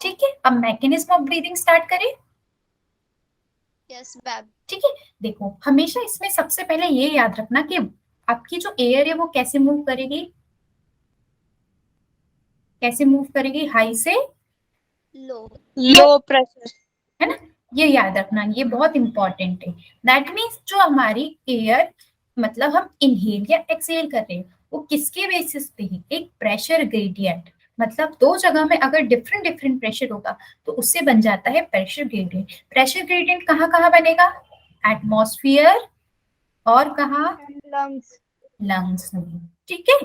ठीक है, अब मैकेनिज्म ऑफ ब्रीदिंग स्टार्ट करें। Yes ma'am. ठीक है, देखो हमेशा इसमें सबसे पहले ये याद रखना कि आपकी जो एयर है वो कैसे मूव करेगी, कैसे मूव करेगी, हाई से लो प्रेशर, है ना, ये याद रखना, ये बहुत इंपॉर्टेंट है। दैट मीन्स जो हमारी एयर मतलब हम इनहेल या एक्सहेल कर रहे हैं वो किसके बेसिस पे है, एक प्रेशर ग्रेडियंट, मतलब दो जगह में अगर डिफरेंट डिफरेंट प्रेशर होगा तो उससे बन जाता है प्रेशर ग्रेडियंट। प्रेशर ग्रेडियंट कहाँ कहाँ बनेगा, एटमॉस्फेयर और कहाँ, लंग्स। लंग्स में। ठीक है,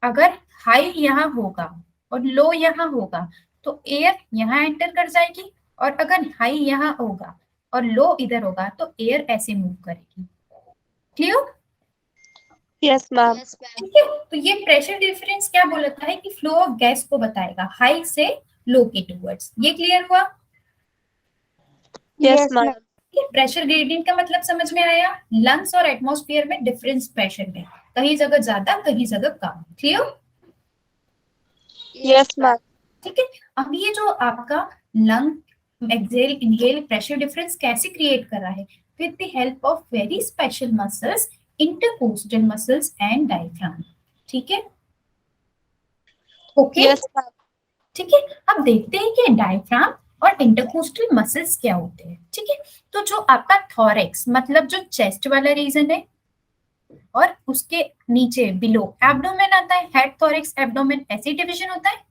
अगर हाई यहाँ होगा और लो यहाँ होगा तो एयर यहाँ एंटर कर जाएगी, और अगर हाई यहाँ होगा और लो इधर होगा तो एयर ऐसे मूव करेगी। Clear? Yes ma'am. Yes ma'am. ठीक है, तो ये प्रेशर डिफरेंस क्या बोलता है कि फ्लो ऑफ गैस को बताएगा हाई से लो के टूवर्ड्स। ये क्लियर हुआ? Yes ma'am. प्रेशर ग्रेडियंट का मतलब समझ में आया, लंग्स और एटमॉस्फेयर में डिफरेंस प्रेशर है, कहीं जगह ज्यादा कहीं जगह कम। क्लियर? Yes ma'am. ठीक है, अब ये जो आपका lung exhale inhale pressure difference कैसे क्रिएट कर रहा है, with the help of very special muscles, intercostal muscles and diaphragm. ठीक है, ओके। Yes ma'am. ठीक है, अब देखते हैं कि डायफ्राम और इंटरकोस्टल मसल्स क्या होते हैं। ठीक है, तो जो आपका थॉरेक्स मतलब जो चेस्ट वाला रीजन है और उसके नीचे बिलो एब्डोमेन आता है, हेड थॉरेक्स एब्डोमेन ऐसे डिवीजन होता है।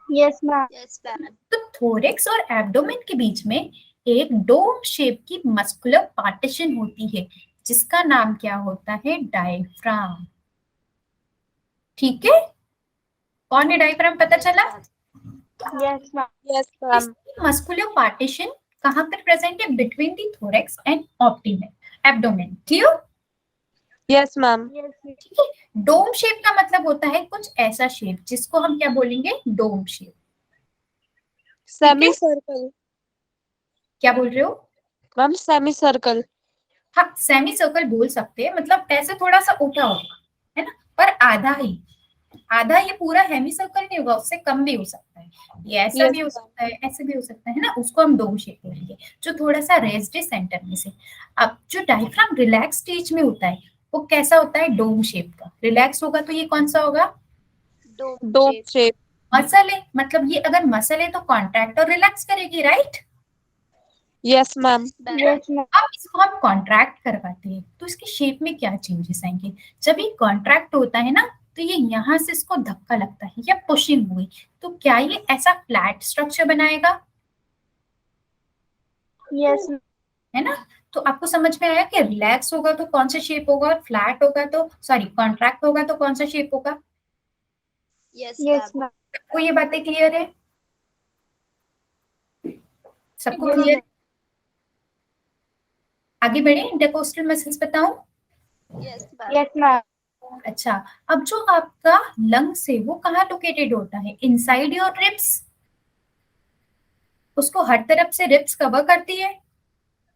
Yes ma'am. Yes ma'am. तो थोरेक्स और एब्डोमेन के बीच में एक डोम शेप की मस्कुलर पार्टीशन होती है जिसका नाम क्या होता है, डायफ्राम। ठीक है, कौन है डायफ्राम, पता चला? Yes ma'am. Yes ma'am. Muscular partition कहाँ पर प्रेजेंट है, between the thorax and optimum abdomen. Clear? Yes ma'am. ठीक है, डोम शेप का मतलब होता है कुछ ऐसा शेप जिसको हम क्या बोलेंगे, डोम शेप। Semi circle. क्या बोल रहे हो? Ma'am semi circle. हाँ, सेमी सर्कल बोल सकते हैं, मतलब ऐसे थोड़ा सा उठा होगा, है ना, पर आधा ही, आधा, ये पूरा हेमी सर्कल नहीं होगा, उससे कम भी हो सकता है, ये ऐसा भी हो सकता है, ऐसे भी हो सकता है ना, उसको हम डोम शेप बोलेंगे, जो थोड़ा सा रेस्ड है सेंटर में से। अब जो डायफ्राम रिलैक्स स्टेज में होता है वो कैसा होता है, डोम शेप का। रिलैक्स होगा तो ये कौन सा होगा, डोम शेप। मसल है, मतलब ये अगर मसल है तो कॉन्ट्रैक्ट और रिलैक्स करेगी, right? Yes ma'am. Yes ma'am. अब इसको हम कॉन्ट्रैक्ट करवाते हैं तो इसकी शेप में क्या चेंजेस आएंगे, जब ये कॉन्ट्रैक्ट होता है ना तो ये यहाँ से इसको धक्का लगता है या पुशिंग हुई तो क्या ये ऐसा फ्लैट स्ट्रक्चर बनाएगा, यस। है ना? तो आपको समझ में आया कि रिलैक्स होगा तो कौन सा शेप होगा और फ्लैट होगा तो, सॉरी, कॉन्ट्रैक्ट होगा तो कौन सा शेप होगा। Yes ma'am. सबको ये बातें क्लियर है, सबको क्लियर? आगे बढ़े, इंटरकोस्टल मसल्स बताओ। Yes ma'am. Yes ma'am. अच्छा, अब जो आपका लंग्स है वो कहाँ लोकेटेड होता है, इनसाइड योर रिब्स, उसको हर तरफ से रिब्स कवर करती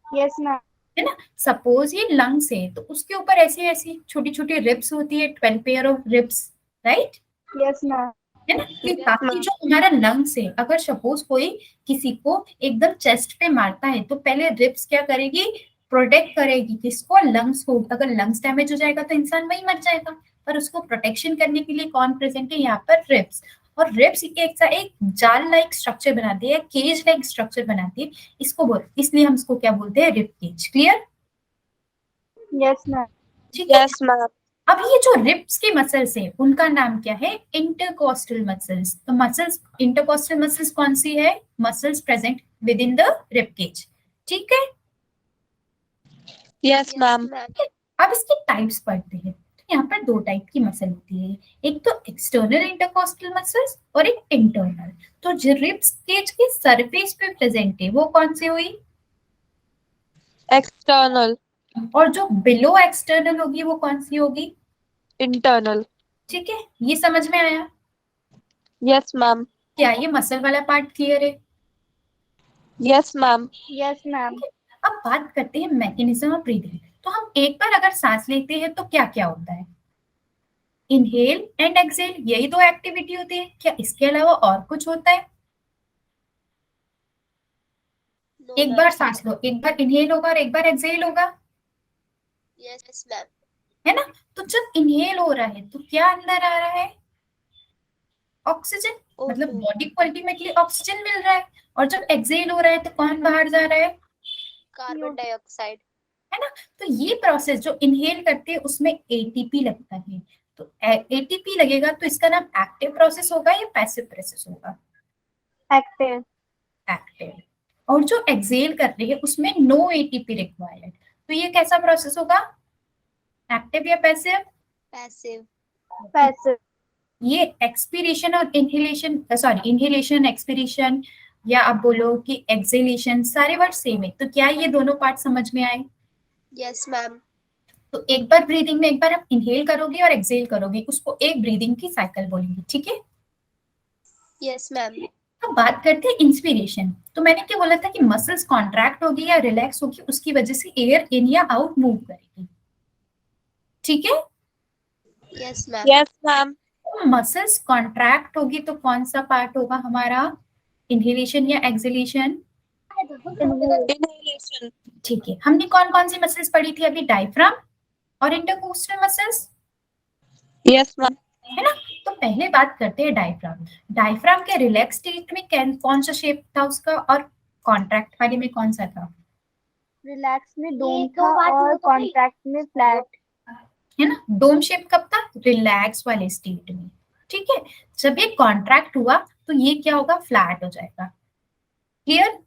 यस मैम। है ना। सपोज ये लंग्स है तो उसके ऊपर ऐसी ऐसी छोटी छोटी रिब्स होती है, 12 pair of ribs, right, yes ma'am. है ना। फिर बाकी जो हमारा लंग्स है, अगर सपोज कोई किसी को एकदम चेस्ट पे मारता है तो पहले रिब्स क्या करेगी, प्रोटेक्ट करेगी किसको, लंग्स को। अगर लंग्स डैमेज हो जाएगा तो इंसान वही मर जाएगा, पर उसको प्रोटेक्शन करने के लिए कौन प्रेजेंट है यहाँ पर, रिब्स। और रिब्स एक जाल लाइक स्ट्रक्चर बनाती है, केज लाइक स्ट्रक्चर बनाती है, इसको बोल, इसलिए हम इसको क्या बोलते हैं, rib cage. Clear? Yes ma'am. ठीक है, यस मैम। अब ये जो रिब्स के मसल्स है उनका नाम क्या है, इंटरकोस्टल मसल्स। तो मसल्स, इंटरकोस्टल मसल्स कौन सी है, muscles present within the rib cage. ठीक है, यस मैम। अब इसके टाइप्स पढ़ते हैं। तो यहाँ पर दो टाइप की मसल होती है, एक तो एक्सटर्नल इंटरकोस्टल मसल्स और एक इंटरनल। तो जो रिब्स केज के सरफेस पे प्रेजेंट है वो कौन सी हुई, एक्सटर्नल। और जो बिलो एक्सटर्नल होगी वो कौन सी होगी, इंटरनल। ठीक है, ये समझ में आया? Yes ma'am. क्या ये मसल वाला पार्ट क्लियर है? Yes ma'am. Yes ma'am. अब बात करते हैं मैकेनिज्म ऑफ ब्रीदिंग। तो हम एक बार अगर सांस लेते हैं तो क्या क्या होता है, इनहेल एंड एक्सेल, यही दो एक्टिविटी होती है, क्या इसके अलावा और कुछ होता है? No, एक ma'am. बार सांस लो, एक बार इनहेल होगा और एक बार एक्सेल होगा, Yes, ma'am. है ना? तो जब इनहेल हो रहा है तो क्या अंदर आ रहा है? ऑक्सीजन, मतलब O2. बॉडी को अल्टीमेटली ऑक्सीजन मिल रहा है। और जब एक्सेल हो रहा है तो कौन बाहर जा रहा है? Carbon dioxide. है ना? तो ये प्रोसेस जो इनहेल करते हैं उसमें एटीपी लगता है। तो एटीपी लगेगा तो इसका नाम एक्टिव प्रोसेस होगा या पैसिव प्रोसेस होगा? Active. एक्टिव। और जो एक्सेल कर रहे हैं उसमें नो एटीपी रिक्वायर्ड, तो ये कैसा प्रोसेस होगा? एक्टिव या पैसिव? Passive. Passive. ये एक्सपीरेशन और इनहेलेशन, सॉरी इनहेलेशन एक्सपीरेशन, या आप बोलो कि एक्सेलेशन, सारे वर्ड सेम है। तो क्या ये दोनों पार्ट समझ में आए? Yes, ma'am. तो एक बार ब्रीदिंग में एक बार आप इनहेल करोगे और एक्सेल करोगे, उसको एक ब्रीदिंग की साइकिल बोलेंगे, ठीक है? Yes, ma'am. तो बात करते हैं इंस्पिरेशन। तो मैंने क्या बोला था कि मसल्स कॉन्ट्रैक्ट होगी या रिलैक्स होगी, उसकी वजह से एयर इन या आउट मूव करेगी, ठीक है? Yes, ma'am. Yes, ma'am. तो मसल्स कॉन्ट्रैक्ट होगी तो कौन सा पार्ट होगा हमारा? इनहेलेशन या एक्सेलेशन? Inhalation. ठीक है, हमने कौन कौन सी मसल्स पढ़ी थी अभी? डायफ्राम और इंटरकोस्टल मसल्स, Yes, ma'am. है ना? तो पहले बात करते हैं डायफ्राम। डायफ्राम के रिलैक्स स्टेट में कौन सा शेप था उसका, और कॉन्ट्रैक्ट वाले में कौन सा था? रिलैक्स में डोम था और कॉन्ट्रैक्ट में फ्लैट. है ना? डोम शेप कब था? रिलैक्स वाले स्टेट में, ठीक है? जब ये कॉन्ट्रैक्ट हुआ तो ये क्या होगा? फ्लैट हो जाएगा। क्लियर?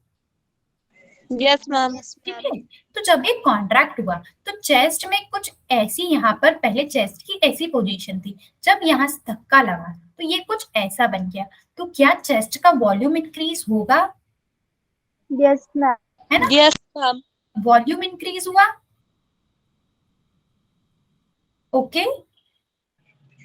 Yes, ma'am. Yes, ठीक ma'am. है। तो जब ये कॉन्ट्रैक्ट हुआ तो चेस्ट में कुछ ऐसी, यहाँ पर पहले चेस्ट की ऐसी पोजीशन थी, जब यहाँ से धक्का लगा तो ये कुछ ऐसा बन गया। तो क्या चेस्ट का वॉल्यूम इंक्रीज होगा? Yes, ma'am. है ना? Yes, ma'am. वॉल्यूम इंक्रीज हुआ, okay?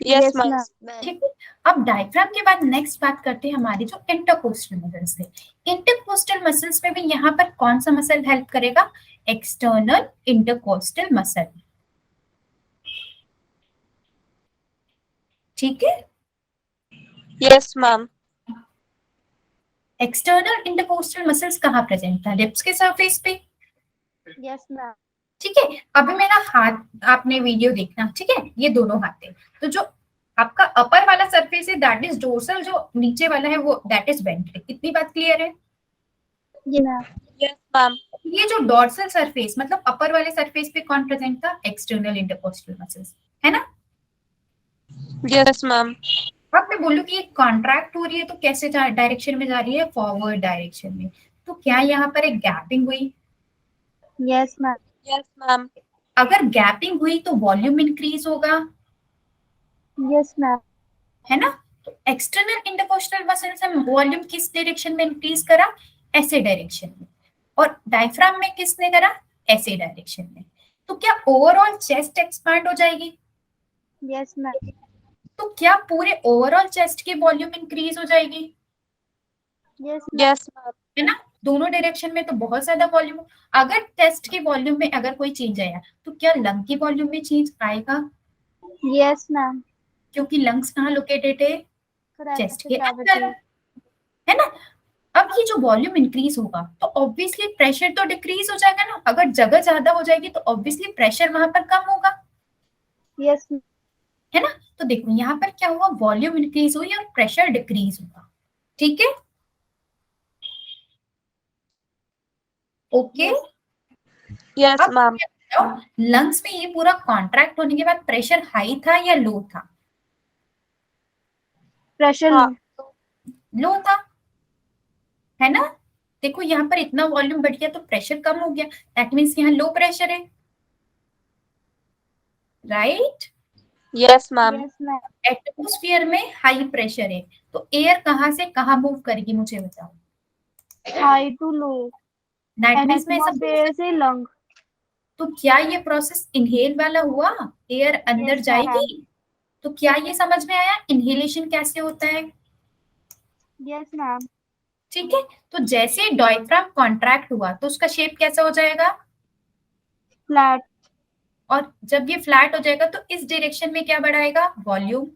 Yes, ma'am. Yes, ma'am. ठीक है। अब डायफ्राम के बाद नेक्स्ट बात करते हैं हमारे जो इंटरकोस्टल मसल्स है। इंटरकोस्टल मसल्स में भी यहाँ पर कौन सा मसल हेल्प करेगा? एक्सटर्नल इंटरकोस्टल मसल, ठीक है? Yes, ma'am. External intercostal muscles कहाँ प्रेजेंट था? लिप्स के सरफेस पे, Yes, ma'am. ठीक है? अभी मेरा हाथ आपने वीडियो देखना, ठीक है? ये दोनों हाथ है, तो जो आपका अपर वाला सरफेस है दैट इज डोर्सल, जो नीचे वाला है वो दैट इज वेंट्रल। कितनी बात क्लियर है? Yes, ma'am. Yes, ma'am. ये जो डॉर्सल सरफेस मतलब अपर वाले सरफेस पे कौन प्रेजेंट था? एक्सटर्नल इंटरकोस्टल मसल्स, है ना? Yes, ma'am. अब मैं बोलूं कि ये कॉन्ट्रैक्ट हो रही है तो कैसे डायरेक्शन में जा रही है? फॉरवर्ड डायरेक्शन में। तो क्या यहाँ पर एक गैपिंग हुई? Yes, ma'am. Yes, ma'am. अगर गैपिंग हुई तो वॉल्यूम इंक्रीज होगा, Yes, ma'am. है ना? तो एक्सटर्नल इंटरकोस्टल मसल्स में वॉल्यूम किस डायरेक्शन में इंक्रीज करा? ऐसे डायरेक्शन में। और डायफ्राम में किसने करा? ऐसे डायरेक्शन में। तो क्या ओवरऑल चेस्ट एक्सपांड हो जाएगी? Yes, ma'am. तो क्या पूरे ओवरऑल चेस्ट की वॉल्यूम इंक्रीज हो जाएगी? Yes, ma'am. Yes, ma'am. है ना? दोनों डायरेक्शन में तो बहुत ज्यादा वॉल्यूम। अगर चेस्ट की वॉल्यूम में अगर कोई चेंज आया तो क्या लंग की वॉल्यूम में चेंज आएगा? Yes, ma'am. क्योंकि लंग्स कहाँ लोकेटेड है? चेस्ट के अंदर, Cavity. है ना? अब ये जो वॉल्यूम इंक्रीज होगा तो ऑब्वियसली प्रेशर तो डिक्रीज हो जाएगा ना। अगर जगह ज्यादा हो जाएगी तो ऑब्वियसली प्रेशर वहां पर कम होगा, Yes, ma'am. है ना? तो देखो यहाँ पर क्या हुआ? वॉल्यूम इंक्रीज हुई और प्रेशर डिक्रीज हुआ, ठीक है? ओके? Yes, ma'am. लंग्स में ये पूरा कॉन्ट्रैक्ट होने के बाद प्रेशर हाई था या लो था? Pressure. हाँ, लो था, है ना? देखो यहाँ पर इतना वॉल्यूम बढ़ गया तो प्रेशर कम हो गया, दैट मीन्स यहाँ लो प्रेशर है, right? Yes, ma'am. Yes, ma'am. Atmosphere में हाई प्रेशर है तो एयर कहाँ से कहाँ मूव करेगी मुझे बताओ? High to low. That means मैं सब। Atmosphere से lung. तो क्या ये प्रोसेस इनहेल वाला हुआ? एयर अंदर Yes, जाएगी। तो क्या ये समझ में आया इनहेलेशन कैसे होता है? Yes, ma'am. ठीक है। तो जैसे डायफ्राम कॉन्ट्रैक्ट हुआ तो उसका शेप कैसा हो जाएगा? Flat. और जब ये फ्लैट हो जाएगा तो इस डायरेक्शन में क्या बढ़ाएगा, वॉल्यूम,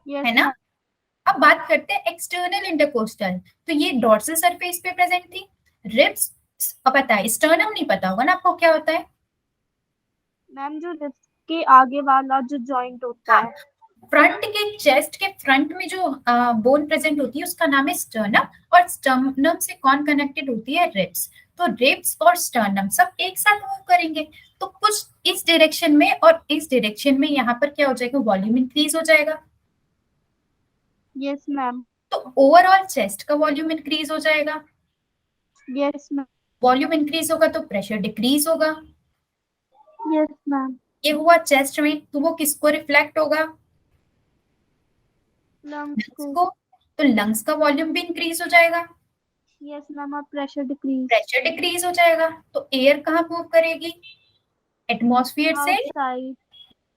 Yes, है ना। ma'am. अब बात करते हैं एक्सटर्नल इंटरकोस्टल, तो ये डॉर्सल सरफेस पे प्रेजेंट थी। रिब्स पता है, स्टर्नम नहीं पता होगा ना आपको क्या होता है। मैम जो रिब्स के आगे वाला जो जॉइंट होता हाँ, है, फ्रंट के चेस्ट के फ्रंट में जो बोन प्रेजेंट होती है उसका नाम है स्टर्नम, और स्टर्नम से कौन कनेक्टेड होती है, रिब्स। तो रिब्स और स्टर्नम सब एक साथ मूव करेंगे, तो कुछ इस डायरेक्शन में और इस डायरेक्शन में यहाँ पर क्या हो जाएगा, वॉल्यूम इंक्रीज हो जाएगा। yes मैम, तो ओवरऑल चेस्ट का वॉल्यूम इंक्रीज हो जाएगा। yes मैम, वॉल्यूम इंक्रीज होगा तो प्रेशर डिक्रीज होगा। yes मैम, ये हुआ चेस्ट में, तो वो किसको रिफ्लेक्ट होगा, लंग्स लंग्स को, को। तो लंग्स का वॉल्यूम भी इंक्रीज हो जाएगा, yes मैम, और प्रेशर डिक्रीज, प्रेशर डिक्रीज हो जाएगा। तो एयर कहाँ मूव करेगी, एटमॉस्फेयर से, आउटसाइड,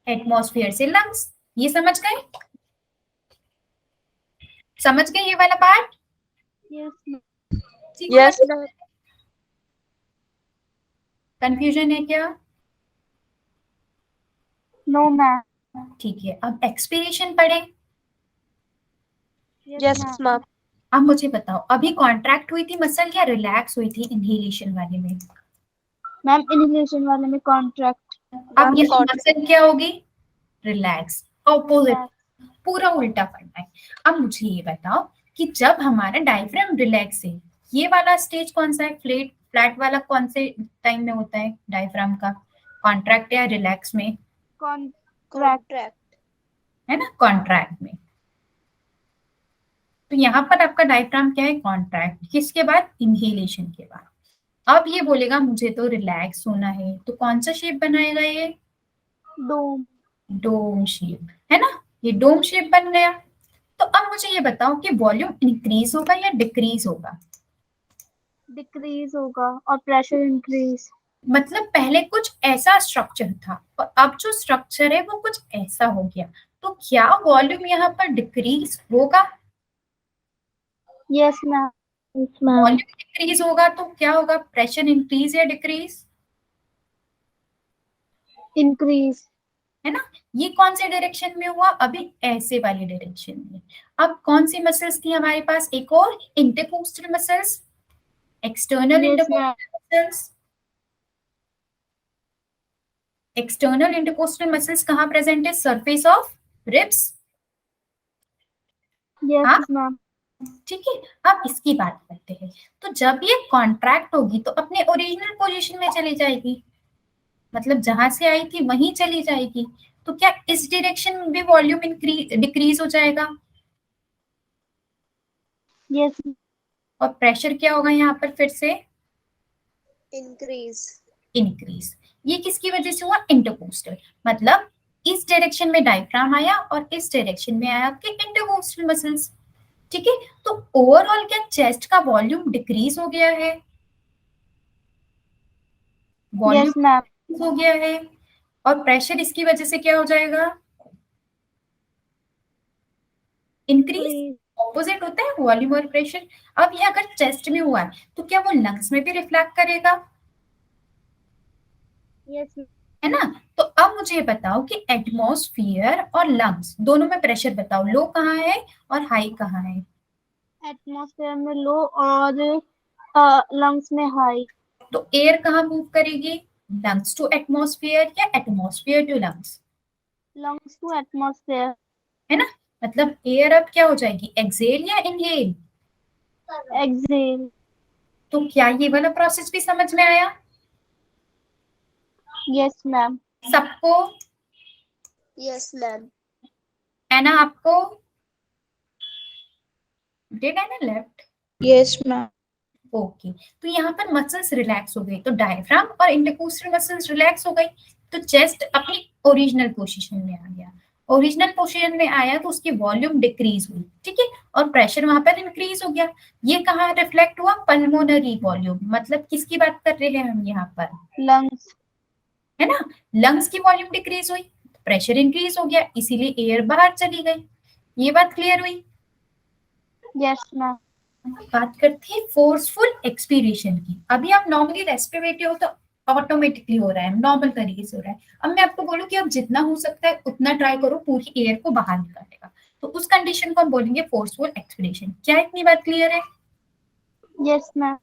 एटमॉस्फेयर से लंग्स। ये समझ गए, समझ गए ये वाला part. yes ma'am, Yes, ma'am. Confusion है क्या, no मैम, ठीक है। अब एक्सपीरेशन पढ़े। Yes, ma'am. अब मुझे बताओ, अभी कॉन्ट्रैक्ट हुई थी मसल या रिलैक्स हुई थी इनहेलेशन वाले में। मैम इनहेलेशन वाले में कॉन्ट्रैक्ट, अब ये मसल क्या होगी, रिलैक्स, ऑपोजिट, रिलैक्स, पूरा उल्टा पड़ना है। अब मुझे ये बताओ कि जब हमारा डायफ्राम रिलैक्स है, ये वाला स्टेज कौन सा है, फ्लैट फ्लैट वाला कौन से टाइम में होता है डायफ्राम का, कॉन्ट्रैक्ट या रिलैक्स में, कॉन्ट्रैक्ट, है ना, कॉन्ट्रैक्ट में। तो यहाँ पर आपका डायफ्राम क्या है, कॉन्ट्रैक्ट, किसके बाद, इनहेलेशन के बाद। अब ये बोलेगा मुझे तो रिलैक्स होना है, तो कौन सा शेप बनाएगा ये, डोम, डोम शेप, है ना, ये डोम शेप बन गया। तो अब मुझे ये बताओ कि वॉल्यूम इंक्रीज होगा या डिक्रीज होगा, डिक्रीज होगा और प्रेशर इंक्रीज, मतलब पहले कुछ ऐसा स्ट्रक्चर था और अब जो स्ट्रक्चर है वो कुछ ऐसा हो गया, तो क्या वॉल्यूम यहाँ पर डिक्रीज होगा, yes ma'am, yes ma'am, volume decrease होगा तो क्या होगा, प्रेशर इंक्रीज या डिक्रीज, इंक्रीज, है ना। ये कौन से डायरेक्शन में हुआ, अभी ऐसे वाले डायरेक्शन में। अब कौन सी मसल्स थी हमारे पास, एक और intercostal muscles, external yes ma'am, intercostal muscles. External intercostal muscles कहाँ प्रेजेंट है, सरफेस ऑफ रिब्स, हाँ यस मैम, ठीक है। अब इसकी बात करते हैं, तो जब ये कॉन्ट्रैक्ट होगी तो अपने ओरिजिनल पोजीशन में चली जाएगी, मतलब जहां से आई थी वहीं चली जाएगी। तो क्या इस डायरेक्शन में भी वॉल्यूम डिक्रीज हो जाएगा, यस, और प्रेशर क्या होगा यहाँ पर फिर से, Increase. इंक्रीज। ये किसकी वजह से हुआ, इंटरकोस्टल, मतलब इस डायरेक्शन में डायफ्राम आया और इस डायरेक्शन में आया आपके इंटरकोस्टल मसल्स, ठीक है। तो ओवरऑल क्या चेस्ट का वॉल्यूम डिक्रीज हो गया है, वॉल्यूम यस मैम, हो गया है, और प्रेशर इसकी वजह से क्या हो जाएगा, इंक्रीज, ऑपोजिट होता है वॉल्यूम और प्रेशर। अब ये अगर चेस्ट में हुआ है तो क्या वो लंग्स में भी रिफ्लेक्ट करेगा, यस, है ना। तो अब मुझे बताओ कि एटमॉस्फेयर और लंग्स दोनों में प्रेशर बताओ, लो कहाँ है और हाई कहाँ है, एटमॉस्फेयर में लो और लंग्स में हाई, तो एयर कहाँ मूव करेगी, लंग्स टू एटमॉस्फेयर या atmosphere to lungs, lungs to atmosphere, है ना। मतलब एयर अब क्या हो जाएगी, एक्सेल या इनहेल। एक्सेल, तो क्या ये वाला प्रोसेस भी समझ में आया यस मैम, सबको, Yes, ma'am. है ना आपको, डिड आई ना लेफ्ट, यस मैम, ओके। तो यहाँ पर मसल्स रिलैक्स हो गई, तो डायफ्राम और इंटरकोस्टल मसल्स रिलैक्स हो गई, तो चेस्ट अपनी ओरिजिनल पोजीशन में आ गया, ओरिजिनल पोजीशन में आया तो उसकी वॉल्यूम डिक्रीज हुई, ठीक है, और प्रेशर वहां पर इंक्रीज हो गया। ये कहाँ रिफ्लेक्ट हुआ, पल्मोनरी वॉल्यूम, मतलब किसकी बात कर रहे हैं हम यहाँ पर, लंग्स, है ना। लंग्स की वॉल्यूम डिक्रीज हुई, प्रेशर इंक्रीज हो गया, इसीलिए एयर बाहर चली गई। ये बात क्लियर हुई। यस मैम, बात करते हैं फोर्सफुल एक्सपीरेशन की। अभी आप नॉर्मली रेस्ट पे बैठे हो तो ऑटोमेटिकली हो रहा है, नॉर्मल तरीके से हो रहा है। अब मैं आपको बोलूं कि अब जितना हो सकता है उतना ट्राई करो पूरी एयर को बाहर निकालने का, तो उस कंडीशन को हम बोलेंगे फोर्सफुल एक्सपीडिशन। क्या इतनी बात क्लियर है? Yes ma'am.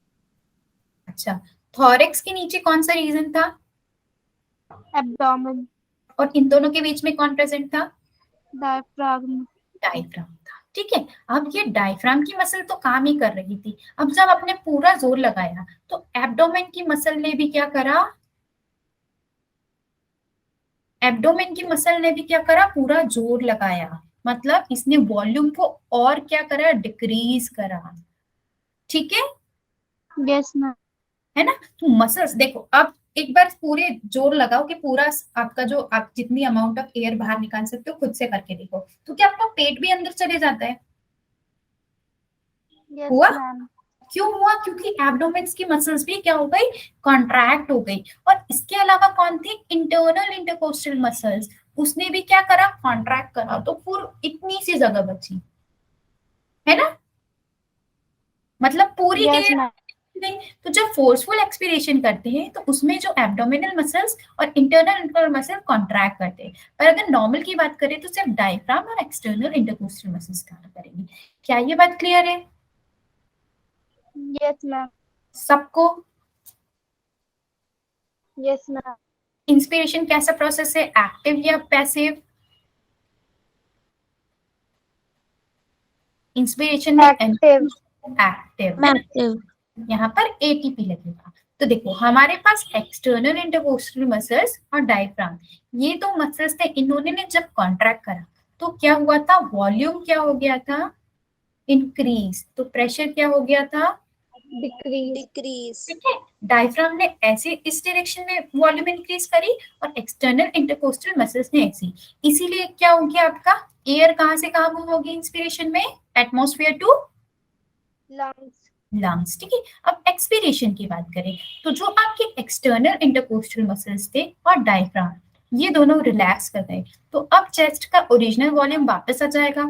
अच्छा, थॉरेक्स के नीचे कौन सा रीजन था? एब्डोमेन। और इन दोनों के बीच में कौन प्रेजेंट था? डायफ्राम। डायफ्राम था। ठीक है, अब ये डायफ्राम की मसल तो काम ही कर रही थी। अब जब आपने पूरा जोर लगाया तो एब्डोमेन की मसल ने भी क्या करा? एब्डोमेन की मसल ने भी क्या करा? पूरा जोर लगाया, मतलब इसने वॉल्यूम को और क्या करा? डिक्रीज करा। ठीक है, यस मैम। है ना? तो मसल्स देखो, अब एक बार पूरे जोर लगाओ कि पूरा आपका जो आप जितनी अमाउंट ऑफ एयर बाहर निकाल सकते हो खुद से करके देखो, तो क्या आपका पेट भी अंदर चले जाता है? यस हुआ? मैम। क्यों हुआ? क्योंकि एब्डोमेन्स की मसल्स भी क्या हो गई? कॉन्ट्रैक्ट हो गई। और इसके अलावा कौन थी? इंटरनल इंटरकोस्टल मसल्स, उसने भी क्या करा? कॉन्ट्रैक्ट करा। तो पूरी इतनी सी जगह बची, है ना? मतलब पूरी यस एयर मैम। नहीं। तो जब फोर्सफुल एक्सपीरेशन करते हैं तो उसमें जो एब्डोमिनल मसल्स और इंटरनल मसल कॉन्ट्रैक्ट करते हैं, पर अगर नॉर्मल की बात करें तो सिर्फ डायफ्राम और एक्सटर्नल इंटरकोस्टल मसल्स काम करेंगे। क्या ये बात क्लियर है यस मैम। सबको? Yes ma'am. इंस्पिरेशन कैसा प्रोसेस है, एक्टिव या पैसिव? इंस्पिरेशन में एक्टिव। एक्टिव है ना, यहाँ पर एटीपी लगेगा। तो देखो हमारे पास एक्सटर्नल इंटरकोस्टल मसल्स और डायफ्राम, ये दो मसल्स थे, इन्होंने ने जब कॉन्ट्रैक्ट करा तो क्या हुआ था? वॉल्यूम क्या हो गया था? इंक्रीज। तो प्रेशर क्या हो गया था? डिक्रीज। डिक्रीज। ठीक है, डायफ्राम ने ऐसे इस डायरेक्शन में वॉल्यूम इंक्रीज करी और एक्सटर्नल इंटरकोस्टल मसल्स ने ऐसी। इसीलिए क्या हो गया आपका? एयर कहां से कहां मूव होगी इंस्पिरेशन में? Atmosphere to lungs. लंग्स। ठीक है, अब एक्सपीरेशन की बात करें तो जो आपके एक्सटर्नल इंटरकोस्टल मसल्स थे और डायफ्राम, ये दोनों रिलैक्स कर गए, तो अब चेस्ट का ओरिजिनल वॉल्यूम वापस आ जाएगा।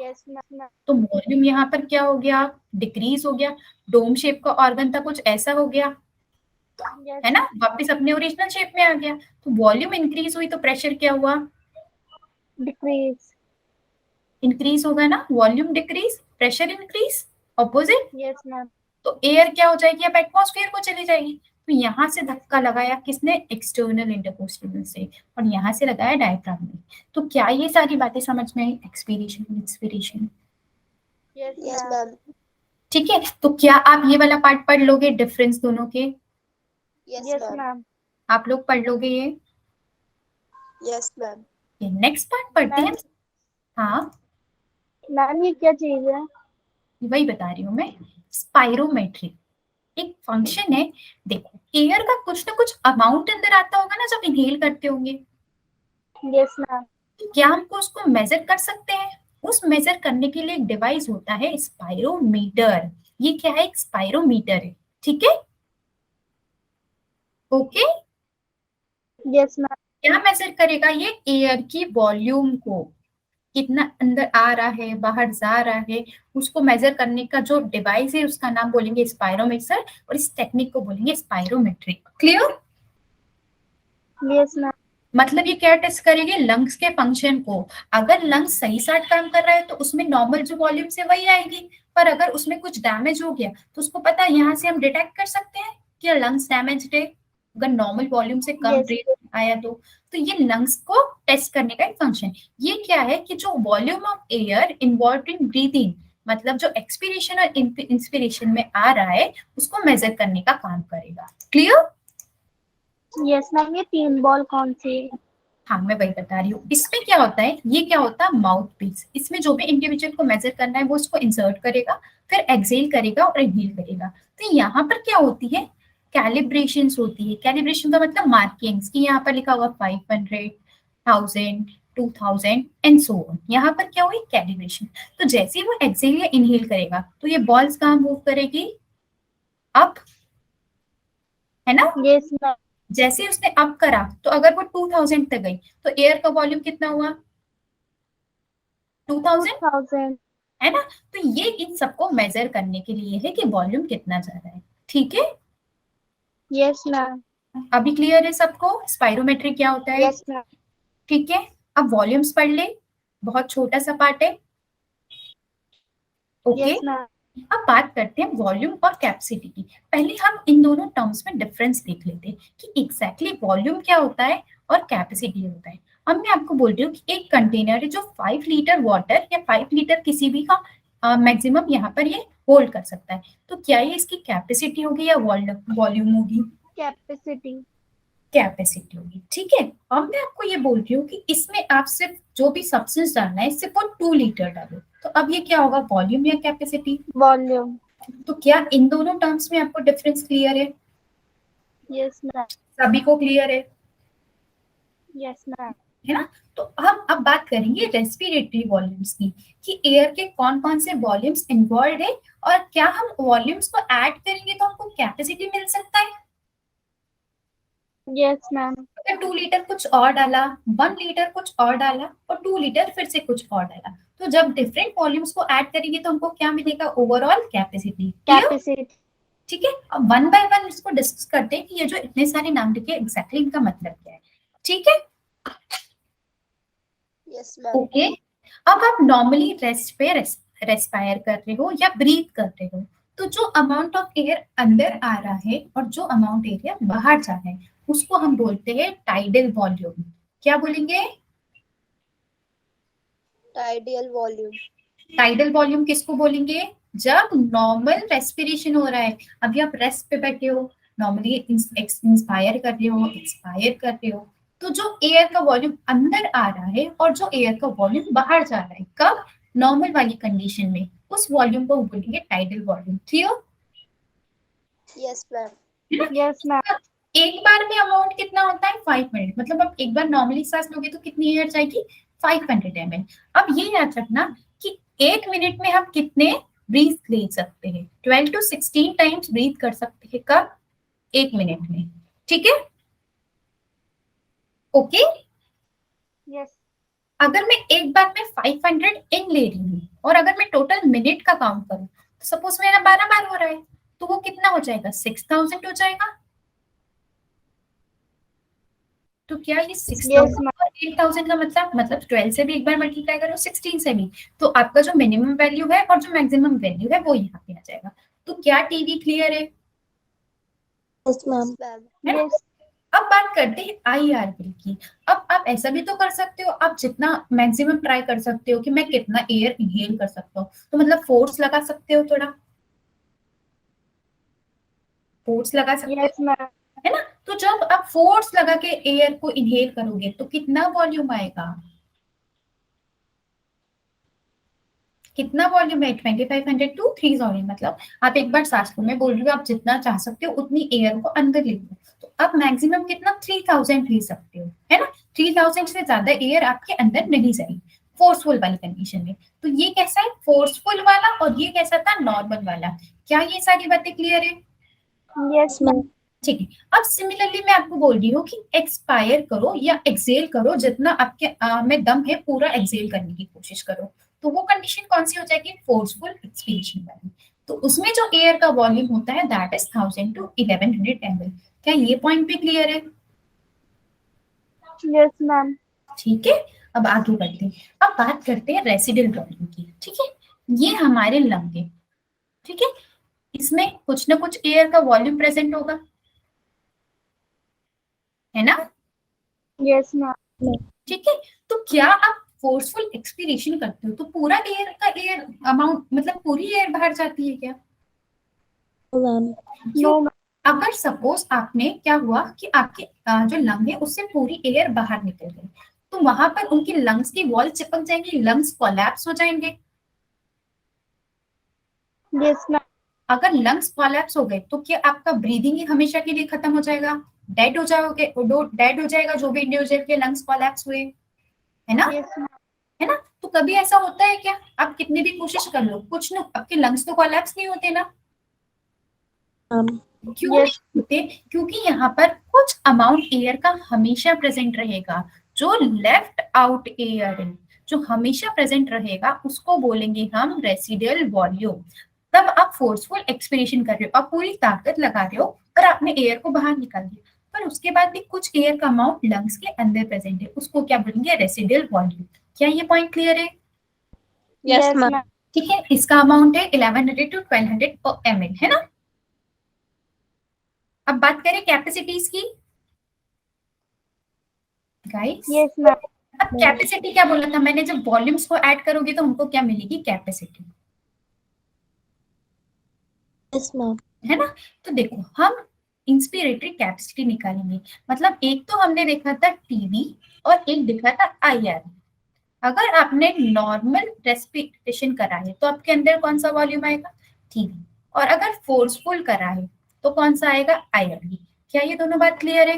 Yes ma'am. तो वॉल्यूम यहाँ पर क्या हो गया? डिक्रीज हो गया। डोम शेप का ऑर्गन था, कुछ ऐसा हो गया, है ना? वापस अपने ओरिजिनल शेप में आ गया। तो वॉल्यूम इंक्रीज हुई तो प्रेशर क्या हुआ? डिक्रीज। इंक्रीज होगा ना, volume decrease pressure increase, opposite. Yes ma'am. तो एयर क्या हो जाएगी? अब एटमॉस्फेयर को चली जाएगी। तो यहाँ से धक्का लगाया किसने? एक्सटर्नल इंटरकोस्टल से, और यहाँ से लगाया डायफ्राम ने। तो क्या ये सारी बातें समझ में आई? Expiration inspiration. Yes ma'am. ठीक है, तो क्या आप ये वाला पार्ट पढ़ लोगे, डिफरेंस दोनों के? Yes ma'am. आप लोग पढ़ लोगे ये? Yes ma'am. नेक्स्ट पार्ट पढ़ते हैं। हाँ, मैम ये क्या चीज है? वही बता रही हूँ मैं। स्पाइरोमेट्री एक फंक्शन है। देखो एयर का कुछ ना कुछ अमाउंट अंदर आता होगा ना जब इनहेल करते होंगे, यस मैम। क्या हमको उसको मेजर कर सकते हैं? उस मेजर करने के लिए एक डिवाइस होता है स्पाइरोमीटर। ये क्या है? एक स्पाइरोमीटर है। ठीक है, ओके। Yes ma'am. क्या मेजर करेगा? ये एयर की वॉल्यूम को, कितना अंदर आ रहा है बाहर जा रहा है, उसको मेजर करने का जो डिवाइस है उसका नाम बोलेंगे स्पाइरोमीटर, और इस टेक्निक को बोलेंगे स्पाइरोमेट्री। क्लियर? Yes ma'am. मतलब ये क्या टेस्ट करेगी? लंग्स के फंक्शन को। अगर लंग्स सही साथ काम कर रहा है तो उसमें नॉर्मल जो वॉल्यूम से वही आएगी, पर अगर उसमें कुछ डैमेज हो गया तो उसको पता है, यहाँ से हम डिटेक्ट कर सकते हैं कि लंग्स डैमेज है, अगर नॉर्मल वॉल्यूम से कम Yes. रेट आया तो ये लंग्स को टेस्ट करने का एक फंक्शन। ये क्या है कि जो volume of air involve in breathing, मतलब जो एक्सपीरेशन और इंस्पिरेशन में आ रहा है उसको मेजर करने का काम करेगा। क्लियर? Yes ma'am. ये 3 बॉल कौन सी है? हाँ मैं वही बता रही हूँ। इसमें क्या होता है, ये क्या होता है? Mouthpiece. इसमें जो भी इंडिविजुअल को मेजर करना है वो उसको इंसर्ट करेगा, फिर एक्सेल करेगा और इनहेल करेगा। तो यहाँ पर क्या होती है? कैलिब्रेशन होती है। कैलिब्रेशन का मतलब मार्किंग्स, की यहाँ पर लिखा हुआ 500, 1000, 2000 एंड सो ऑन। यहाँ पर क्या हुई? कैलिब्रेशन। तो जैसे ही वो एक्सेल या इनहेल करेगा तो ये बॉल्स कहाँ मूव करेगी? अप, है ना? Yes ma'am. जैसे ही उसने अप करा तो अगर वो 2000 तक गई तो एयर का वॉल्यूम कितना हुआ? 2000, 2000। है ना? तो ये इन सबको मेजर करने के लिए है कि वॉल्यूम कितना जा रहा है। ठीक है, Yes, ma'am. अभी क्लियर है सबको स्पाइरोमेट्री क्या होता है? Yes, ma'am. ठीक है, अब वॉल्यूम्स पढ़ ले, बहुत छोटा सा पार्ट है। Okay, Yes, ma'am. अब बात करते हैं वॉल्यूम और कैपेसिटी की। पहले हम इन दोनों टर्म्स में डिफरेंस देख लेते हैं कि एग्जैक्टली वॉल्यूम क्या होता है और कैपेसिटी होता है। अब मैं आपको बोल रही हूँ कि एक कंटेनर है जो 5 लीटर वाटर या 5 लीटर किसी भी का मैक्सिमम यहाँ पर ये होल्ड कर सकता है, तो क्या ये इसकी कैपेसिटी होगी या वॉल्यूम होगी? Capacity. कैपेसिटी होगी। ठीक है, अब मैं आपको ये बोल रही हूँ कि इसमें आप सिर्फ जो भी सब्सटेंस डालना है सिर्फ वो 2 लीटर डालो, तो अब ये क्या होगा, वॉल्यूम या कैपेसिटी? Volume. तो क्या इन दोनों टर्म्स में आपको डिफरेंस क्लियर है? Yes, ma'am. सभी को क्लियर है? Yes, ma'am. है ना? तो हम अब बात करेंगे रेस्पिरेटरी वॉल्यूम्स की, कि एयर के कौन कौन से वॉल्यूम्स इन्वॉल्व है और क्या हम वॉल्यूम्स को ऐड करेंगे तो हमको कैपेसिटी मिल सकता है? Yes, ma'am. अगर 2 लीटर कुछ और डाला, 1 लीटर कुछ और डाला और 2 लीटर फिर से कुछ और डाला, तो जब डिफरेंट वॉल्यूम्स को ऐड करेंगे तो हमको क्या मिलेगा, ओवरऑल कैपेसिटी। Capacity. ठीक है, अब वन बाय वन इसको डिस्कस करते हैं कि ये जो इतने सारे नाम लिखे एग्जैक्टली इनका मतलब क्या है। ठीक है, Yes, ma'am. ओके। अब आप नॉर्मली रेस्ट पे रेस्पायर कर रहे हो या ब्रीथ कर रहे हो, तो जो अमाउंट ऑफ एयर अंदर आ रहा है और जो अमाउंट एरिया बाहर जा रहा है उसको हम बोलते हैं टाइडल वॉल्यूम। क्या बोलेंगे? Tidal volume. टाइडल वॉल्यूम किसको बोलेंगे? जब नॉर्मल रेस्पिरेशन हो रहा है, अभी आप रेस्ट पे बैठे हो, नॉर्मली इंस्पायर कर रहे हो, एक्सपायर कर रहे हो, तो जो एयर का वॉल्यूम अंदर आ रहा है और जो एयर का वॉल्यूम बाहर जा रहा है, कब? नॉर्मल वाली कंडीशन में, उस वॉल्यूम को बोलेंगे tidal volume. Clear? Yes, ma'am. Yes, ma'am. एक बार में अमाउंट कितना होता है? 5 मिनट, मतलब आप एक बार नॉर्मली सांस लोगे तो कितनी एयर जाएगी? 500 ml। अब ये याद रखना कि 1 मिनट में हम कितने ब्रीथ ले सकते हैं, 12 to 16 टाइम्स ब्रीथ कर सकते हैं। कब? 1 मिनट में। ठीक है, ओके। Yes. अगर मैं एक बार में 500 इन ले रही हूँ और अगर मैं टोटल मिनट का काउंट करूँ, तो सपोज मेरा 12 बार हो रहा है, तो वो कितना हो जाएगा? 6000 हो जाएगा। तो क्या ये 6000 Yes, ma'am. और 8000 का मतलब 12 से भी एक बार मल्टीप्लाई करो, 16 से भी, तो आपका जो मिनिमम वैल्यू है और जो मैक्सिमम वैल्यू है वो यहाँ पे आ जाएगा। तो क्या टीवी क्लियर है? Yes, ma'am. है ना? Yes. अब बात करते हैं IRB की। अब आप ऐसा भी तो कर सकते हो, आप जितना मैक्सिमम ट्राई कर सकते हो कि मैं कितना एयर इनहेल कर सकता हूँ, तो मतलब फोर्स लगा सकते हो, थोड़ा फोर्स लगा सकते Yes, हो, ma'am. है ना? तो जब आप फोर्स लगा के एयर को इनहेल करोगे तो कितना वॉल्यूम आएगा? कितना वॉल्यूम है? 2500 टू 3000। मतलब आप एक बार सांस लो, मैं बोल रही हूँ आप जितना चाह सकते हो उतनी एयर को अंदर ले लो, तो आप मैक्सिमम कितना? 3000 ले सकते हो, है ना? 3000 से ज्यादा एयर आपके अंदर नहीं जाएगी फोर्सफुल वाली कंडीशन में। तो ये कैसा है? फोर्सफुल वाला। और ये कैसा था? नॉर्मल वाला। क्या ये सारी बातें क्लियर है? Yes, ma'am. ठीक है, अब सिमिलरली मैं आपको बोल रही हूँ कि एक्सपायर करो या एक्सेल करो, जितना आपके में दम है पूरा एक्सेल करने की कोशिश करो, तो वो कंडीशन कौन सी हो जाएगी? फोर्सफुल एक्सपीरेशन वाली। तो उसमें जो एयर का वॉल्यूम होता है दैट इज 1000 to 1100 ml। क्या ये पॉइंट भी क्लियर है? Yes, ma'am. ठीक है, अब आगे बढ़ते हैं। अब बात करते हैं रेसिडुअल वॉल्यूम की। ठीक है, ये हमारे लंग है। ठीक है, इसमें कुछ ना कुछ एयर का वॉल्यूम प्रेजेंट होगा, है ना? Yes, ma'am. ठीक है, तो क्या आप फोर्सफुल एक्सपीरेशन करते हो तो पूरा एयर का एयर अमाउंट, मतलब पूरी एयर बाहर जाती है क्या? क्यों? No, ma'am. अगर सपोज आपने क्या हुआ कि आपके जो लंग है उससे पूरी एयर बाहर निकल गई, तो वहां पर उनकी लंग्स की वॉल चिपक जाएंगी, लंग्स कोलैप्स हो जाएंगे। Yes, ma'am. अगर लंग्स कोलैप्स हो गए तो क्या आपका ब्रीदिंग ही हमेशा के लिए खत्म हो जाएगा? डेड हो जाओगे, डेड हो जाएगा जो भी इंडिविजुअल के लंग्स कोलैप्स हुए, है ना? Yes, ma'am. है ना? तो कभी ऐसा होता है क्या? आप कितनी भी कोशिश कर लो, कुछ ना, आपके लंग्स तो कोलैप्स नहीं होते ना? क्यों Yes. नहीं होते? क्योंकि यहाँ पर कुछ अमाउंट एयर का हमेशा प्रेजेंट रहेगा। जो लेफ्ट आउट एयर है, जो हमेशा प्रेजेंट रहेगा, उसको बोलेंगे हम रेसिडुअल वॉल्यूम। तब आप फोर्सफुल एक्सपिरेशन कर रहे हो, आप पूरी ताकत लगा रहे हो और आपने एयर को बाहर निकाल दिया, पर उसके बाद भी कुछ एयर का अमाउंट लंग्स के अंदर प्रेजेंट है, उसको क्या बोलेंगे, रेसिडुअल वॉल्यूम। क्या ये पॉइंट क्लियर है? Yes, ma'am. ठीक है, इसका अमाउंट है 1100 to 1200 ml, है ना। अब बात करें कैपेसिटीज की गाइस। Yes ma'am. अब कैपेसिटी क्या बोला था मैंने, जब वॉल्यूम्स को ऐड करोगे तो हमको क्या मिलेगी, कैपेसिटी, Yes, ma'am. है ना। तो देखो हम इंस्पिरेटरी कैपेसिटी निकालेंगे, मतलब एक तो हमने देखा था टीवी और एक देखा था आईआर। अगर आपने नॉर्मल रेस्पिरेशन करा है तो आपके अंदर कौन सा वॉल्यूम आएगा, टीवी, और अगर फोर्सफुल करा है तो कौन सा आएगा, आईआरवी। क्या ये दोनों बात क्लियर है?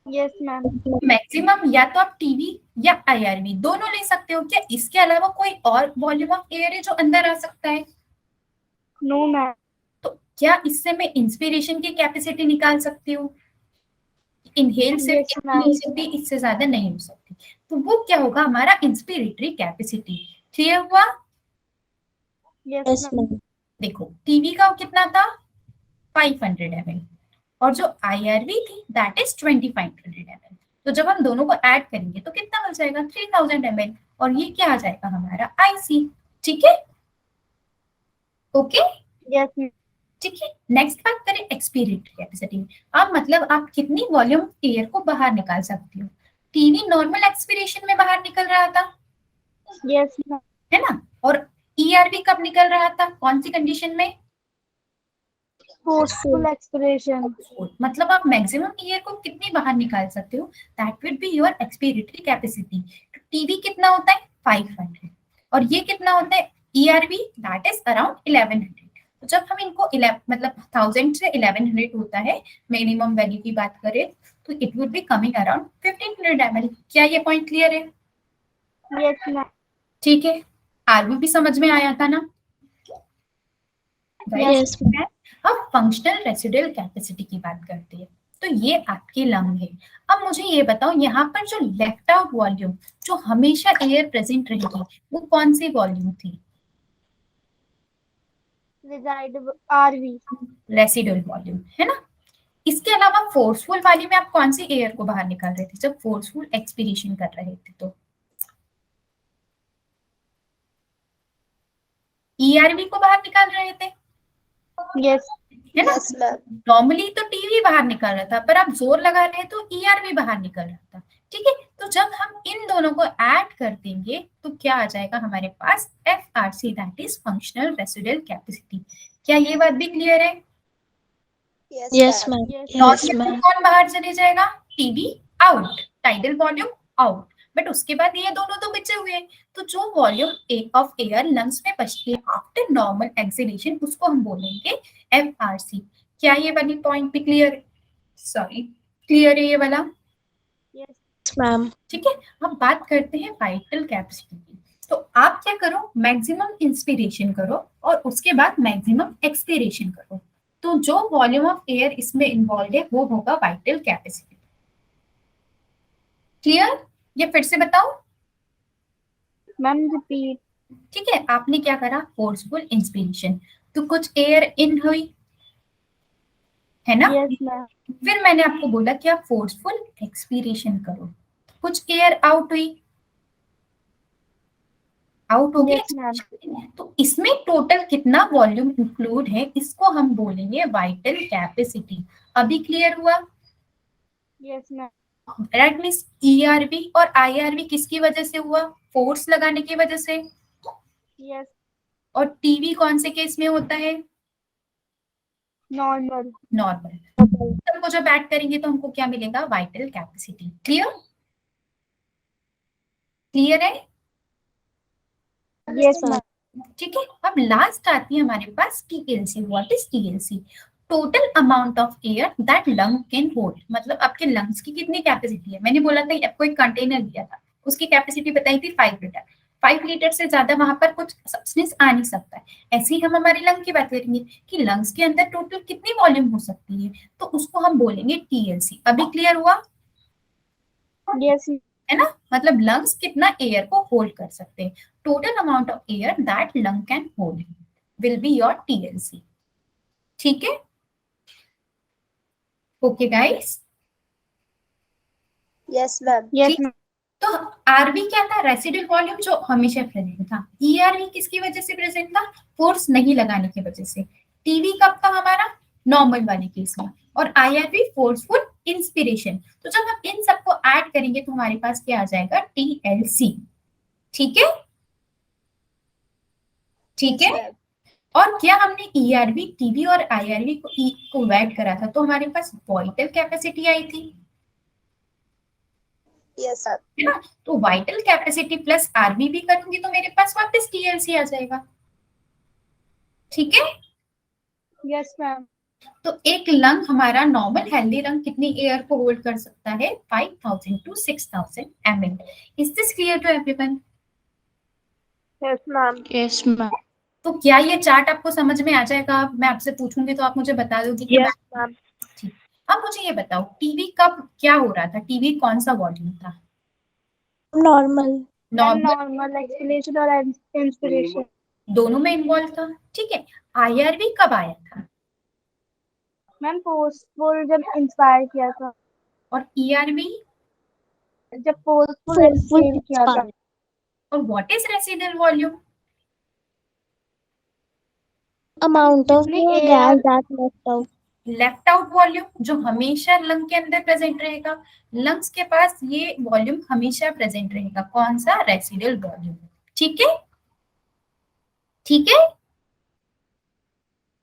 Yes ma'am. मैक्सिमम या तो आप टीवी या आईआरवी दोनों ले सकते हो, क्या इसके अलावा कोई और वॉल्यूम ऑफ एयर है जो अंदर आ सकता है? No ma'am. तो क्या इससे मैं इंस्पिरेशन की कैपेसिटी निकाल सकती हूँ? इनहेल से Yes, ma'am. नहीं सकती, इससे ज्यादा नहीं हो सकती, तो वो क्या होगा, हमारा इंस्पिरेटरी कैपेसिटी। क्लियर हुआ? Yes Yes, ma'am. ma'am. देखो टीवी का कितना था, 500 ml, और जो आईआरवी थी दैट इज 2500 ml। तो जब हम दोनों को ऐड करेंगे तो कितना मिल जाएगा, 3000 ml, और ये क्या आ जाएगा, हमारा आईसी। ठीक है, ओके। Yes ma'am. ठीक है, नेक्स्ट बात करें एक्सपीरियंट कैपेसिटी। अब मतलब आप कितनी वॉल्यूम एयर को बाहर निकाल सकती हो। टीवी नॉर्मल एक्सपीरेशन में बाहर निकल रहा था, यस मैम। है ना, और ईआरवी कब निकल रहा था, कौन सी कंडीशन में, फोर्सफुल एक्सपिरेशन। मतलब आप मैक्सिमम एयर को कितनी बाहर निकाल सकते हो, that will be your expiratory capacity. TV कितना होता है, 500, और ये कितना होता है, ईआरवी, दैट इज अराउंड 1100। तो जब हम इनको 11 मतलब 1000 से 1100 होता है मिनिमम वैल्यू की बात करें, तो it would be coming around 1500 ml। क्या ये पॉइंट क्लियर है? Yes ma'am. ठीक है, आरवी भी समझ में आया था ना? Yes, ma'am. अब फंक्शनल रेसिडुअल कैपेसिटी की बात करते हैं, तो ये आपके लंग है। अब मुझे ये बताओ, यहाँ पर जो लेफ्ट आउट वॉल्यूम, जो हमेशा एयर प्रेजेंट रहेगी, वो कौन सी वॉल्यूम थी, रिजाइड आरवी। रेसिडुअल वॉल्यूम, है ना। इसके अलावा फोर्सफुल वाली में आप कौन सी एयर को बाहर निकाल रहे थे, जब फोर्सफुल एक्सपीरेशन कर रहे थे तो ईआरवी को बाहर निकाल रहे थे, यस। है ना। Yes, ma'am. नॉर्मली तो टीवी बाहर निकल रहा था, पर आप जोर लगा रहे तो ईआरवी बाहर निकल रहा था। ठीक है, तो जब हम इन दोनों को ऐड कर देंगे तो क्या आ जाएगा हमारे पास, FRC, that is functional residual capacity. क्या ये बात भी क्लियर है? Yes, ma'am. Yes, Yes, normal ma'am. कौन बाहर चले जाएगा, TV out, tidal volume out, but उसके बाद ये दोनों तो बचे हुए हैं। तो जो वॉल्यूम ऑफ एयर लंग्स में बचती है आफ्टर नॉर्मल एक्सेलेरेशन, उसको हम बोलेंगे एफआरसी। क्या ये वाली पॉइंट भी क्लियर है? सॉरी, क्लियर है ये वाला? यस। Yes, ma'am. ठीक है, अब बात करते हैं वाइटल कैपेसिटी की। तो आप क्या करो, मैक्सिमम इंस्पिरेशन करो और उसके बाद मैक्सिमम एक्सपिरेशन करो, तो जो वॉल्यूम ऑफ एयर इसमें इन्वॉल्व है वो होगा वाइटल कैपेसिटी। क्लियर? ये फिर से बताओ। Ma'am repeat. ठीक है, आपने क्या करा, फोर्सफुल इंस्पिरेशन, तो कुछ एयर इन हुई, है ना। Yes ma'am. फिर मैंने आपको बोला कि आप फोर्सफुल एक्सपीरेशन करो, कुछ एयर आउट हुई, आउट हो यस मैम। गई। तो इसमें टोटल कितना वॉल्यूम इंक्लूड है, इसको हम बोलेंगे वाइटल कैपेसिटी। अभी क्लियर हुआ? Yes ma'am. That means ERV और आईआरवी किसकी वजह से हुआ, फोर्स लगाने की वजह से। यस। और टीवी कौन से केस में होता है, नॉर्मल। नॉर्मल। सबको जब ऐड करेंगे तो हमको क्या मिलेगा, वाइटल कैपेसिटी। क्लियर? क्लियर है? Yes ma'am. ठीक है, अब लास्ट आती है हमारे पास TLC. What is TLC? Total amount of air that lung can hold, मतलब आपके लंग्स की कितनी कैपेसिटी है। मैंने बोला था आपको एक कंटेनर दिया था, उसकी कैपेसिटी बताई थी 5 लीटर। 5 लीटर से ज्यादा वहां पर कुछ सब्सटेंस आ नहीं सकता है। ऐसे ही हम हमारे लंग की बात करेंगे कि लंग्स के अंदर टोटल कितनी वॉल्यूम हो सकती है, तो उसको हम बोलेंगे टीएलसी। अभी क्लियर हुआ? यस। है ना, मतलब लंग्स कितना एयर को होल्ड कर सकते हैं, total amount of air that lung can hold. will be your TLC. ठीक है? Okay guys? Yes, ma'am. Yes, ठीक। तो आरवी क्या था? रेसिडुअल वॉल्यूम जो हमेशा प्रेजेंट था। ईआरवी किसकी वजह से प्रेजेंट था? फोर्स नहीं लगाने की वजह से। टीवी कब था हमारा? नॉर्मल वाले केस में। और आईआरवी फोर्सफुल इंस्पिरेशन। तो जब हम इन सबको ऐड करेंगे तो हमारे पास क्या आ जाएगा? टीएलसी। ठीक है? ठीक Yes, है? ma'am. और क्या हमने ईआरवी, टीवी और आईआरवी को ऐड करा था तो हमारे पास वाइटल कैपेसिटी आई थी, Yes, ma'am. है ना? तो वाइटल कैपेसिटी प्लस आरवी भी करूंगी तो मेरे पास वापस टीएलसी आ जाएगा। ठीक है? yes, ma'am. तो एक लंग हमारा नॉर्मल हेल्दी लंग कितनी एयर को होल्ड कर सकता है? 5000 to 6000 ml. Is this clear to everyone? Yes, ma'am. Yes, ma'am. तो क्या ये चार्ट आपको समझ में आ जाएगा? मैं आपसे पूछूंगी तो आप मुझे बता दोगे कि Yes, ma'am. ठीक। अब मुझे ये बताओ, टीवी कब क्या हो रहा था? टीवी कौन सा वॉल्यूम था? Normal. Ma'am, normal. normal exhalation और inspiration. दोनों में इन्वॉल्व था। ठीक है। आईआरवी कब आया था? मैम फोर्सफुल जब इंस्पायर किया था, और ईआरवी? जब फोर्सफुल Full एक्सपेल किया था। inspired. और what is residual volume? Amount of जितनी gas air that left out. Left out volume जो हमेशा लंग के अंदर प्रेजेंट रहेगा। लंग्स के पास ये वॉल्यूम हमेशा प्रेजेंट रहेगा। कौन सा? Residual volume. ठीक है? ठीक है?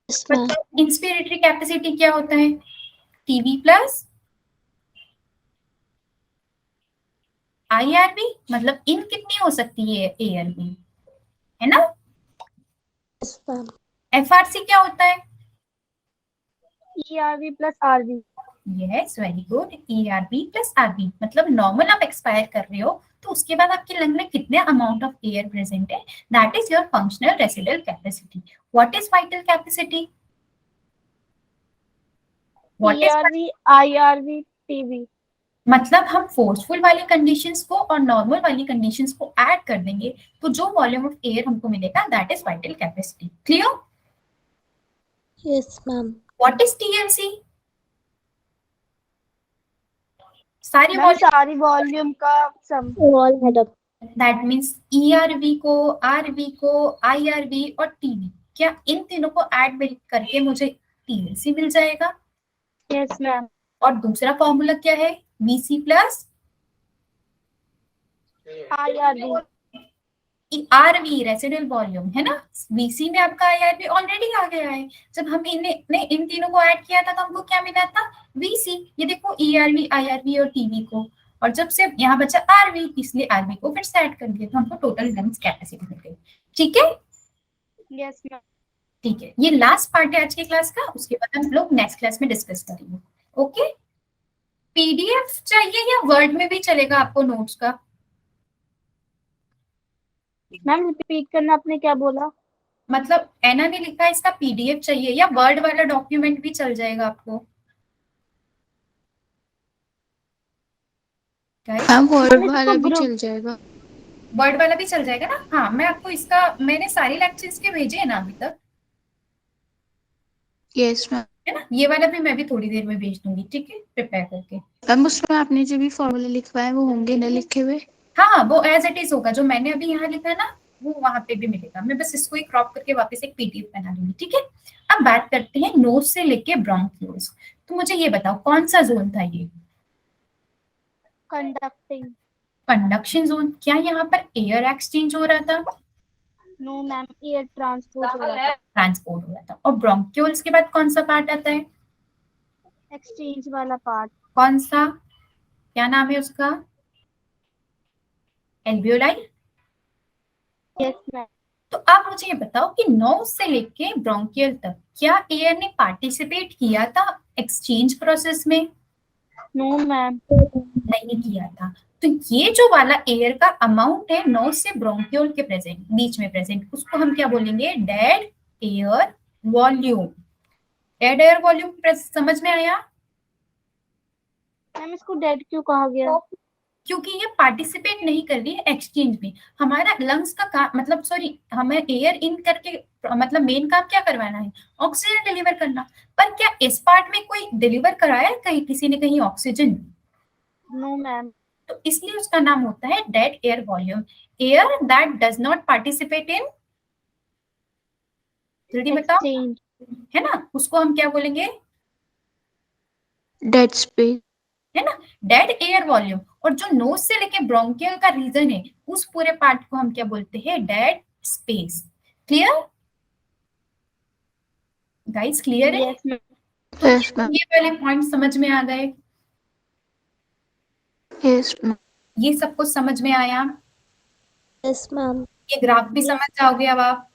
Yes, ma'am. इंस्पिरेटरी कैपेसिटी क्या होता है? टीवी प्लस आईआरवी, मतलब इन कितनी हो सकती है? एआरवी, है ना? Yes, ma'am. एफआरसी क्या होता है? ERV plus RV। Yes, very good. ERV plus RV, मतलब नॉर्मल आप एक्सपायर कर रहे हो तो उसके बाद आपके लंग में कितने अमाउंट ऑफ एयर प्रेजेंट है, that is your functional residual capacity. What is vital capacity? What is, ERV IRV TV। मतलब हम फोर्सफुल वाली कंडीशंस को और नॉर्मल वाली कंडीशंस को ऐड कर देंगे तो जो वॉल्यूम ऑफ एयर हमको मिलेगा that is vital capacity. Clear? Yes, ma'am. What is TLC? सारी मैम सारी वॉल्यूम का सम। All add up. That means ERV को, आरवी को, आईआरवी और टीवी, क्या इन तीनों को ऐड करके मुझे टीएलसी मिल जाएगा? Yes ma'am. और दूसरा फॉर्मूला क्या है? VC plus IRV। RV residual volume, है ना? वीसी में आपका आईआरवी ऑलरेडी आ गया है। जब हम इन तीनों को ऐड किया था तो हमको क्या मिला था? वीसी। ये देखो, ईआरवी, आईआरवी और टीवी को, और जब से यहाँ बचा आरवी, इसलिए आरवी को फिर से ऐड कर दिया तो हमको टोटल लंग्स कैपेसिटी मिल गई। ठीक है? Yes ma'am. ठीक है, ये लास्ट पार्ट है आज के क्लास का। उसके बाद हम लोग नेक्स्ट क्लास में डिस्कस करेंगे। ओके? पीडीएफ चाहिए या वर्ड में भी चलेगा आपको नोट्स का? मैम रिपीट करना, आपने क्या बोला? मतलब एना ने लिखा है इसका पीडीएफ चाहिए या वर्ड वाला डॉक्यूमेंट भी चल जाएगा आपको? मैम वर्ड वाला भी चल जाएगा। वर्ड वाला भी चल जाएगा ना? हाँ, मैं आपको इसका, मैंने सारे लेक्चर्स के भेजे हैं ना अभी तक, यस मैम। है ना? ये वाला भी मैं भी थोड़ी देर में भेज दूंगी, ठीक है, प्रिपेयर करके। मैम उसमें आपने जो भी फॉर्मूले लिखवाए वो होंगे ना लिखे हुए? हाँ, वो एज इट इज होगा। जो मैंने अभी यहाँ लिखा है ना वो वहां पे भी मिलेगा। मैं बस इसको ही क्रॉप करके वापस एक पीडीएफ बना लूंगी, ठीक है? अब बात करते हैं नोज से लेके ब्रोंकियोल्स। तो मुझे ये बताओ कौन सा जोन था ये? कंडक्टिंग। Conduction zone. क्या यहाँ पर एयर एक्सचेंज हो रहा था? नो मैम, एयर ट्रांसपोर्ट हो रहा था। ट्रांसपोर्ट हो रहा था। और ब्रोंकियोल्स के बाद कौन सा पार्ट आता है? एक्सचेंज वाला पार्ट। कौन सा? क्या नाम है उसका? एल्वियोलाई। Yes ma'am. तो आप मुझे ये बताओ कि नोज से लेके ब्रोंकियल तक क्या एयर ने पार्टिसिपेट किया था एक्सचेंज प्रोसेस में? No ma'am. नहीं किया था। तो ये जो वाला एयर का अमाउंट है नोज से ब्रोंकियोल के प्रेजेंट, बीच में प्रेजेंट, उसको हम क्या बोलेंगे? Dead air volume. Dead air volume समझ में आया? मैम इसको डेड क्यों कहा गया? क्योंकि ये पार्टिसिपेट नहीं कर रही है एक्सचेंज में। हमारा लंग्स का काम मतलब सॉरी हमें एयर इन करके मतलब मेन काम क्या करवाना है, ऑक्सीजन डिलीवर करना। पर क्या इस पार्ट में कोई डिलीवर कराया है कहीं किसी ने कहीं ऑक्सीजन? No ma'am. तो इसलिए उसका नाम होता है dead air volume. Air that does not participate in, जल्दी बताओ, एक्सचेंज। है ना, उसको हम क्या बोलेंगे? Dead space. है ना, डेड एयर वॉल्यूम। और जो नोज से लेके ब्रोंकियल का रीजन है उस पूरे पार्ट को हम क्या बोलते हैं, dead space. Clear guys, clear है? Yes ma'am. तो यस मैम। ये वाले पॉइंट समझ में आ गए? Yes ma'am. ये सब कुछ समझ में आया? Yes, ma'am. ये ग्राफ भी समझ जाओगे अब आप।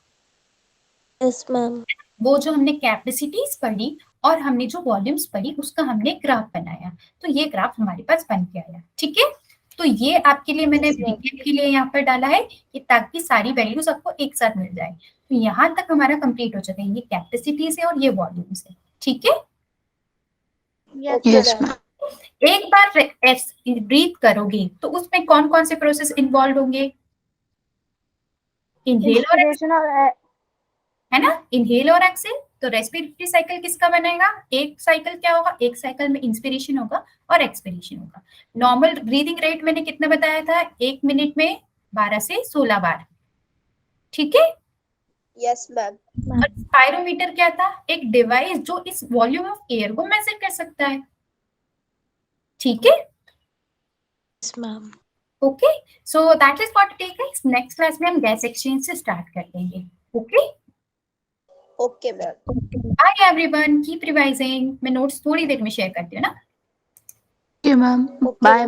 Yes, ma'am. वो जो हमने कैपेसिटीज पढ़ी और हमने जो वॉल्यूम्स पढ़ी उसका हमने ग्राफ बनाया, तो ये ग्राफ हमारे पास बन के आया। ठीक है, तो ये आपके लिए मैंने रिकेप के लिए यहाँ पर डाला है कि ताकि सारी वैल्यूज आपको एक साथ मिल जाए। तो यहाँ तक हमारा कंप्लीट हो चुका है, ये कैपेसिटीज है और ये वॉल्यूम्स है। ठीक है, यस मैम। एक बार ब्रीथ करोगे तो उसमें कौन कौन से प्रोसेस इन्वॉल्व होंगे? इनहेल और इंस्पिरेशन और है ना, इनहेल और एक्सेल। तो रेस्पिरेटरी साइकिल किसका बनेगा? एक साइकिल क्या होगा, एक साइकिल में इंस्पिरेशन होगा और एक्सपिरेशन होगा। नॉर्मल ब्रीदिंग रेट मैंने कितना बताया था, 1 मिनट में 12 से 16 बार। ठीक है, Yes, ma'am. और स्पायरोमीटर क्या था, एक डिवाइस जो इस वॉल्यूम ऑफ एयर को मेजर कर सकता है। ठीक है, Yes, ma'am. Okay, so that is what today guys. Next class में हम गैस एक्सचेंज से स्टार्ट कर देंगे। Okay, Okay, ma'am. Bye everyone, keep revising. मैं नोट्स थोड़ी देर में शेयर करती हूँ ना। Okay ma'am, Okay, bye.